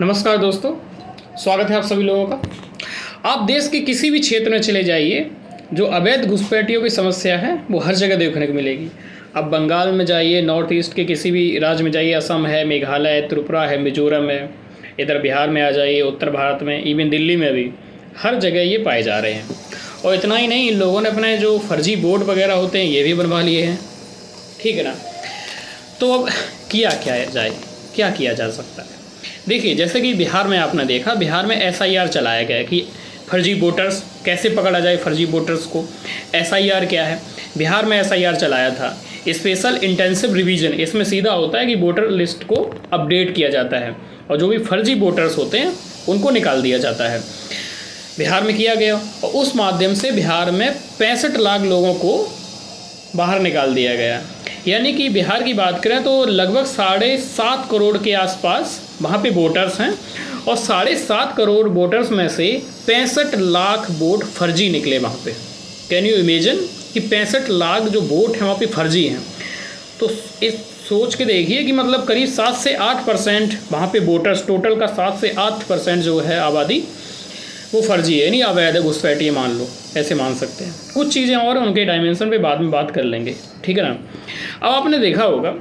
नमस्कार दोस्तों, स्वागत है आप सभी लोगों का। आप देश के किसी भी क्षेत्र में चले जाइए, जो अवैध घुसपैठियों की समस्या है वो हर जगह देखने को मिलेगी। अब बंगाल में जाइए, नॉर्थ ईस्ट के किसी भी राज्य में जाइए, असम है, मेघालय है, त्रिपुरा है, मिजोरम है, इधर बिहार में आ जाइए, उत्तर भारत में, इवन दिल्ली में भी हर जगह ये पाए जा रहे हैं। और इतना ही नहीं, इन लोगों ने अपने जो फर्जी बोर्ड वगैरह होते हैं ये भी बनवा लिए हैं, ठीक है ना। तो अब क्या किया जा सकता है। देखिए, जैसे कि बिहार में आपने देखा, बिहार में एसआईआर चलाया गया कि फर्जी वोटर्स कैसे पकड़ा जाए। फर्जी वोटर्स को एसआईआर क्या है, बिहार में एसआईआर चलाया था, स्पेशल इंटेंसिव रिवीजन। इसमें सीधा होता है कि वोटर लिस्ट को अपडेट किया जाता है और जो भी फर्जी वोटर्स होते हैं उनको निकाल दिया जाता है। बिहार में किया गया और उस माध्यम से बिहार में 65 लाख लोगों को बाहर निकाल दिया गया। यानी कि बिहार की बात करें तो लगभग 7.5 करोड़ के आसपास वहाँ पे वोटर्स हैं और 7.5 करोड़ वोटर्स में से 65 लाख वोट फर्जी निकले वहाँ पे। कैन यू इमेजिन कि 65 लाख जो वोट हैं वहाँ पे फर्जी हैं। तो इस सोच के देखिए कि मतलब करीब 7 से 8% वहाँ पे वोटर्स, टोटल का 7 से 8% जो है आबादी वो फर्जी है, नहीं अवैध है, घुसपैठी है, मान लो, ऐसे मान सकते हैं। कुछ चीज़ें और उनके डायमेंशन पे बाद में बात कर लेंगे, ठीक है ना। अब आपने देखा होगा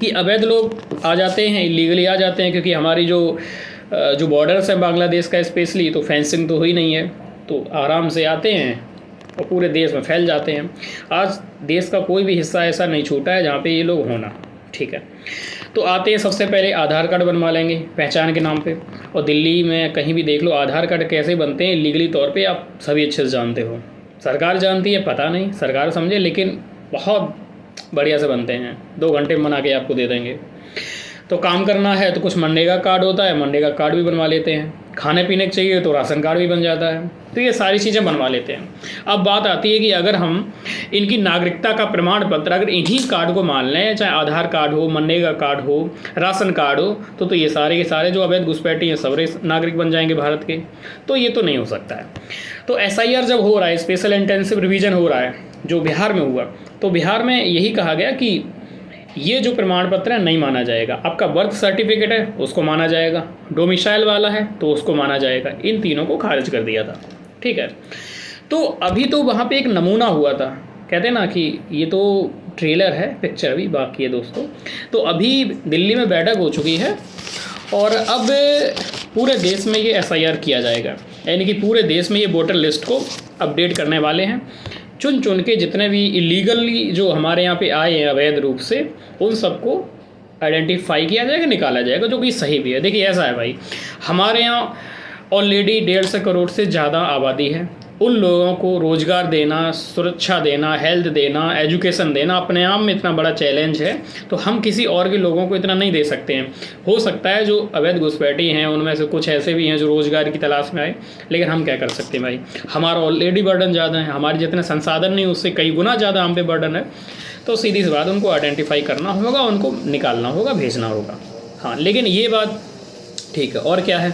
कि अवैध लोग आ जाते हैं, इलीगली आ जाते हैं, क्योंकि हमारी जो बॉर्डर्स हैं बांग्लादेश का स्पेशली, तो फेंसिंग तो हुई नहीं है, तो आराम से आते हैं और पूरे देश में फैल जाते हैं। आज देश का कोई भी हिस्सा ऐसा नहीं छूटा है जहाँ पे ये लोग होना, ठीक है। तो आते हैं, सबसे पहले आधार कार्ड बनवा लेंगे पहचान के नाम पे। और दिल्ली में कहीं भी देख लो आधार कार्ड कैसे बनते हैं लीगली तौर पे, आप सभी अच्छे से जानते हो। सरकार जानती है, पता नहीं सरकार समझे, लेकिन बहुत बढ़िया से बनते हैं, 2 घंटे में बना के आपको दे देंगे। तो काम करना है तो कुछ मनरेगा कार्ड होता है, मनरेगा कार्ड भी बनवा लेते हैं। खाने पीने के चाहिए तो राशन कार्ड भी बन जाता है। तो ये सारी चीज़ें बनवा लेते हैं। अब बात आती है कि अगर हम इनकी नागरिकता का प्रमाण पत्र अगर इन्हीं कार्ड को मान लें, चाहे आधार कार्ड हो, मनरेगा कार्ड हो, राशन कार्ड हो, तो ये सारे के सारे जो अवैध घुसपैठी हैं सबरे नागरिक बन जाएंगे भारत के। तो ये तो नहीं हो सकता है। तो एसआईआर जब हो रहा है, स्पेशल इंटेंसिव रिवीजन हो रहा है जो बिहार में हुआ, तो बिहार में यही कहा गया कि ये जो प्रमाण पत्र है नहीं माना जाएगा। आपका बर्थ सर्टिफिकेट है उसको माना जाएगा, डोमिसाइल वाला है तो उसको माना जाएगा। इन तीनों को खारिज कर दिया था, ठीक है। तो अभी तो वहाँ पे एक नमूना हुआ था, कहते हैं ना कि ये तो ट्रेलर है, पिक्चर अभी बाकी है दोस्तों। तो अभी दिल्ली में बैठक हो चुकी है और अब पूरे देश में ये एसआईआर किया जाएगा, यानी कि पूरे देश में ये वोटर लिस्ट को अपडेट करने वाले हैं। चुन चुन के जितने भी इलीगली जो हमारे यहाँ पे आए हैं अवैध रूप से, उन सबको आइडेंटिफाई किया जाएगा, निकाला जाएगा, जो कि सही भी है। देखिए ऐसा है भाई, हमारे यहाँ ऑलरेडी 150 करोड़ से ज़्यादा आबादी है। उन लोगों को रोज़गार देना, सुरक्षा देना, हेल्थ देना, एजुकेशन देना अपने आप में इतना बड़ा चैलेंज है। तो हम किसी और के लोगों को इतना नहीं दे सकते हैं। हो सकता है जो अवैध घुसपैठी हैं उनमें से कुछ ऐसे भी हैं जो रोज़गार की तलाश में आए, लेकिन हम क्या कर सकते हैं भाई, हमारा ऑलरेडी बर्डन ज़्यादा है, हमारे जितने संसाधन नहीं उससे कई गुना ज़्यादा हम पे बर्डन है। तो सीधी सी बात, उनको आइडेंटिफाई करना होगा, उनको निकालना होगा, भेजना होगा। हाँ, लेकिन ये बात ठीक है। और क्या है,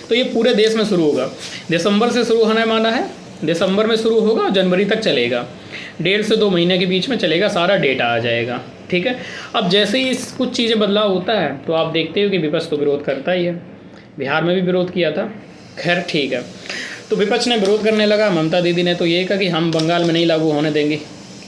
तो ये पूरे देश में शुरू होगा, दिसंबर से शुरू होने वाला है। दिसंबर में शुरू होगा, जनवरी तक चलेगा, 1.5 से 2 महीने के बीच में चलेगा, सारा डेटा आ जाएगा, ठीक है। अब जैसे ही कुछ चीज़ें बदलाव होता है तो आप देखते हो कि विपक्ष तो विरोध करता ही है। बिहार में भी विरोध किया था, खैर ठीक है। तो विपक्ष ने विरोध करने लगा, ममता दीदी ने तो ये कहा कि हम बंगाल में नहीं लागू होने देंगे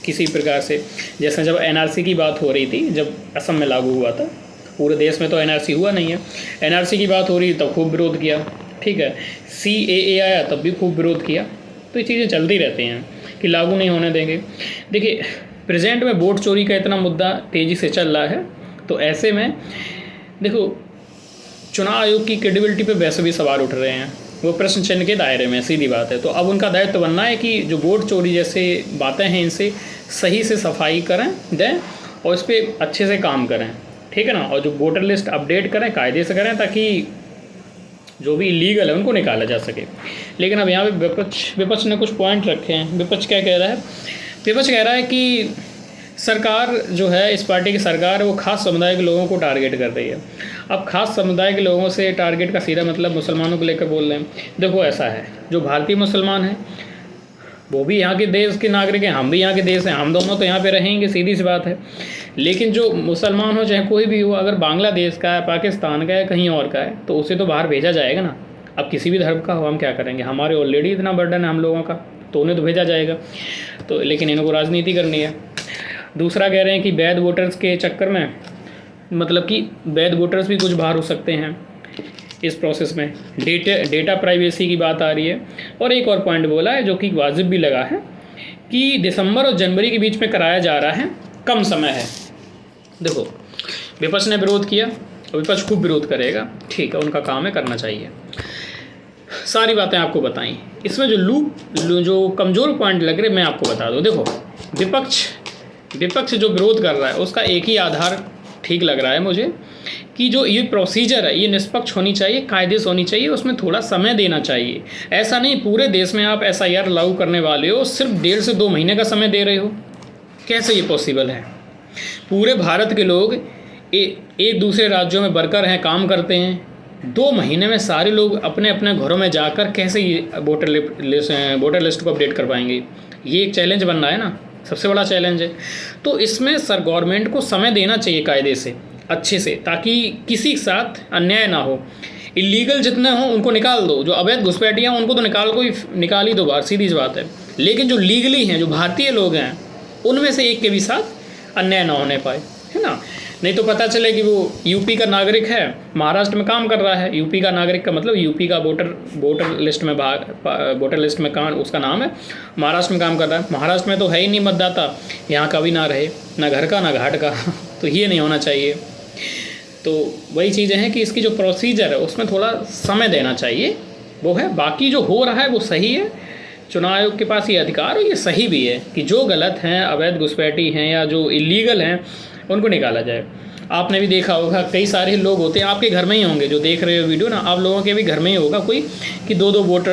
किसी प्रकार से। जैसे जब एनआरसी की बात हो रही थी, जब असम में लागू हुआ था, पूरे देश में तो एनआरसी हुआ नहीं है, एनआरसी की बात हो रही तब खूब विरोध किया, ठीक है। सीएए आया तब भी खूब विरोध किया। तो ये चीज़ें चलती रहती हैं कि लागू नहीं होने देंगे। देखिए, प्रेजेंट में वोट चोरी का इतना मुद्दा तेज़ी से चल रहा है, तो ऐसे में देखो चुनाव आयोग की क्रेडिबिलिटी पे वैसे भी सवाल उठ रहे हैं, वो प्रश्न चिन्ह के दायरे में, सीधी बात है। तो अब उनका दायित्व बनना है कि जो वोट चोरी जैसे बातें हैं इनसे सही से सफाई करें दें और इस पर अच्छे से काम करें, ठीक है ना। और जो वोटर लिस्ट अपडेट करें, कायदे से करें, ताकि जो भी इलीगल है उनको निकाला जा सके। लेकिन अब यहाँ पे विपक्ष ने कुछ पॉइंट रखे हैं। विपक्ष क्या कह रहा है, विपक्ष कह रहा है कि सरकार जो है, इस पार्टी की सरकार, वो खास समुदाय के लोगों को टारगेट कर रही है। अब खास समुदाय के लोगों से टारगेट का सीधा मतलब मुसलमानों को लेकर बोल रहे हैं। देखो ऐसा है, जो भारतीय मुसलमान हैं वो भी यहाँ के देश के नागरिक हैं, हम भी यहाँ के देश हैं, हम दोनों तो यहाँ पे रहेंगे, सीधी सी बात है। लेकिन जो मुसलमान हो चाहे कोई भी हो, अगर बांग्लादेश का है, पाकिस्तान का है, कहीं और का है, तो उसे तो बाहर भेजा जाएगा ना। अब किसी भी धर्म का हो, हम क्या करेंगे, हमारे ऑलरेडी इतना बर्डन है हम लोगों का, तो उन्हें तो भेजा जाएगा। तो लेकिन इनको राजनीति करनी है। दूसरा कह रहे हैं कि वैध वोटर्स के चक्कर में, मतलब कि वैध वोटर्स भी कुछ बाहर हो सकते हैं इस प्रोसेस में। डेटा प्राइवेसी की बात आ रही है। और एक और पॉइंट बोला है जो कि वाजिब भी लगा है कि दिसंबर और जनवरी के बीच में कराया जा रहा है, कम समय है। देखो, विपक्ष ने विरोध किया और विपक्ष खूब विरोध करेगा, ठीक है, उनका काम है, करना चाहिए। सारी बातें आपको बताई। इसमें जो कमज़ोर पॉइंट लग रहे मैं आपको बता दूँ। देखो, विपक्ष जो विरोध कर रहा है उसका एक ही आधार ठीक लग रहा है मुझे कि जो ये प्रोसीजर है ये निष्पक्ष होनी चाहिए, कायदे से होनी चाहिए, उसमें थोड़ा समय देना चाहिए। ऐसा नहीं पूरे देश में आप SIR लागू करने वाले हो, सिर्फ 1.5 से 2 महीने का समय दे रहे हो, कैसे ये पॉसिबल है? पूरे भारत के लोग एक दूसरे राज्यों में वर्कर हैं, काम करते हैं, 2 महीने में सारे लोग अपने अपने घरों में जाकर कैसे ये वोटर लिस्ट को अपडेट कर पाएंगे? ये एक चैलेंज बन रहा है ना, सबसे बड़ा चैलेंज है। तो इसमें सर गवर्नमेंट को समय देना चाहिए कायदे से, अच्छे से, ताकि किसी के साथ अन्याय ना हो। इलीगल जितने हों उनको निकाल दो, जो अवैध घुसपैठियाँ उनको तो निकाल ही दो बाहर, सीधी सी बात है। लेकिन जो लीगली हैं, जो भारतीय लोग हैं, उनमें से एक के भी साथ अन्याय ना होने पाए, है ना। नहीं तो पता चले कि वो यूपी का नागरिक है, महाराष्ट्र में काम कर रहा है। यूपी का नागरिक का मतलब यूपी का वोटर लिस्ट में काम उसका नाम है, महाराष्ट्र में काम कर रहा है। महाराष्ट्र में तो है ही नहीं मतदाता, यहाँ का भी ना रहे, ना घर का ना घाट का तो ये नहीं होना चाहिए। तो वही चीज़ें हैं कि इसकी जो प्रोसीजर है उसमें थोड़ा समय देना चाहिए, वो है। बाकी जो हो रहा है वो सही है, चुनाव आयोग के पास ये अधिकार है, ये सही भी है कि जो गलत हैं, अवैध घुसपैठी हैं या जो इलीगल हैं, उनको निकाला जाए। आपने भी देखा होगा, कई सारे लोग होते हैं, आपके घर में ही होंगे जो देख रहे हो वीडियो ना, आप लोगों के भी घर में ही होगा कोई कि 2-2 वोटर